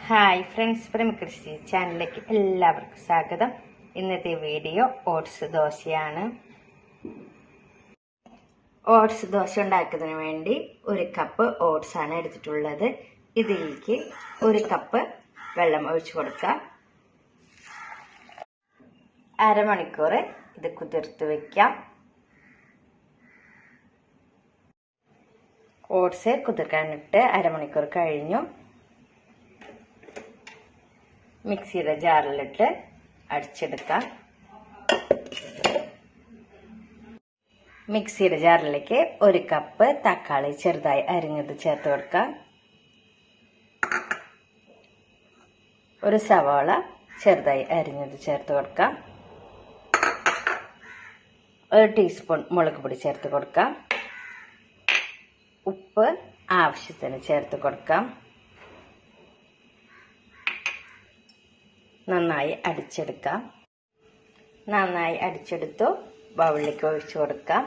Hi friends, പ്രേമകൃഷി ചാനലിലേക്ക് എല്ലാവർക്കും സ്വാഗതം. ഇന്നത്തെ വീഡിയോ ഓട്സ് ദോശയാണ്. ഓട്സ് ദോശ ഉണ്ടാക്കുന്നതിന് വേണ്ടി 1 കപ്പ് ഓട്സ് ആണ് എടുത്തിട്ടുള്ളത്. ഇതിലേക്ക് 1 കപ്പ് വെള്ളം ഒഴിച്ചു കൊടുക്കാം. അരമണിക്കൂർ ഇത് കുതിർത്ത് വെക്കാം. ഓട്സ് കുതിർക്കാനിട്ട് അരമണിക്കൂർ കഴിഞ്ഞു. മിക്സിയുടെ ജാറിലിട്ട് അടിച്ചെടുക്കാം. മിക്സിയുടെ ജാറിലേക്ക് 1 കപ്പ് തക്കാളി ചെറുതായി അരിഞ്ഞത് ചേർത്ത് കൊടുക്കാം. 1 സവാള ചെറുതായി അരിഞ്ഞത് ചേർത്ത് കൊടുക്കാം. 1 ടീസ്പൂൺ മുളക് പൊടി ചേർത്ത് കൊടുക്കാം. ഉപ്പ് ആവശ്യത്തിന് ചേർത്ത് കൊടുക്കാം. നന്നായി അടിച്ചെടുക്കാം. നന്നായി അടിച്ചെടുത്തു ബൗളിലേക്ക് ഒഴിച്ചു കൊടുക്കാം.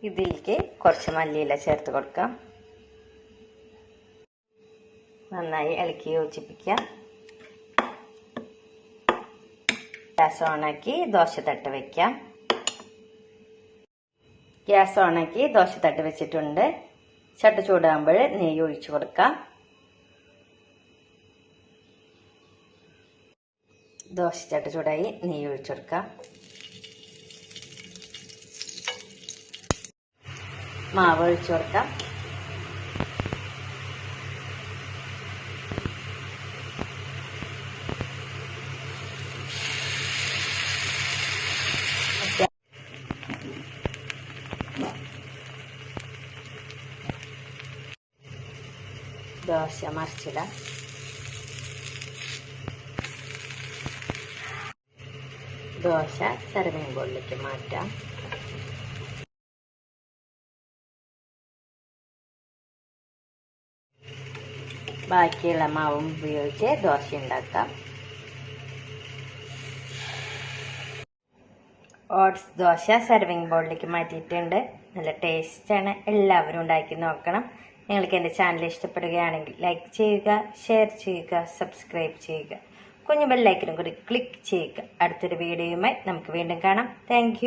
ഇതിലേക്ക് കുറച്ച് മല്ലിയില ചേർത്ത് കൊടുക്കാം. നന്നായി ഇളക്കി യോജിപ്പിക്കാം. ഗ്യാസ് ഓണാക്കി ദോശത്തട്ട് വെക്കാം. ഗ്യാസ് ഓണാക്കി ദോശത്തട്ട് വെച്ചിട്ടുണ്ട്. ചട്ടി ചൂടാകുമ്പോൾ നെയ്യ് ഒഴിച്ചു കൊടുക്കാം. ദോശച്ചട്ടി ചൂടായി നെയ്യ് ഒഴിച്ചു കൊടുക്കാം. മാവ് ഒഴിച്ചു കൊടുക്കാം. ദോശ മറിച്ചിടാം. ദോശ സർവിംഗ് ബോളിലേക്ക് മാറ്റാം. ബാക്കിയുള്ള മാവും ഉപയോഗിച്ച് ദോശ ഉണ്ടാക്കാം. ഓട്സ് ദോശ സർവിംഗ് ബോളിലേക്ക് മാറ്റിയിട്ടുണ്ട്. നല്ല ടേസ്റ്റാണ്. എല്ലാവരും ഉണ്ടാക്കി നോക്കണം. നിങ്ങൾക്ക് എൻ്റെ ചാനൽ ഇഷ്ടപ്പെടുകയാണെങ്കിൽ ലൈക്ക് ചെയ്യുക, ഷെയർ ചെയ്യുക, സബ്സ്ക്രൈബ് ചെയ്യുക. കുഞ്ഞു ബെല്ലൈക്കനും കൂടി ക്ലിക്ക് ചെയ്യുക. അടുത്തൊരു വീഡിയോയുമായി നമുക്ക് വീണ്ടും കാണാം. താങ്ക്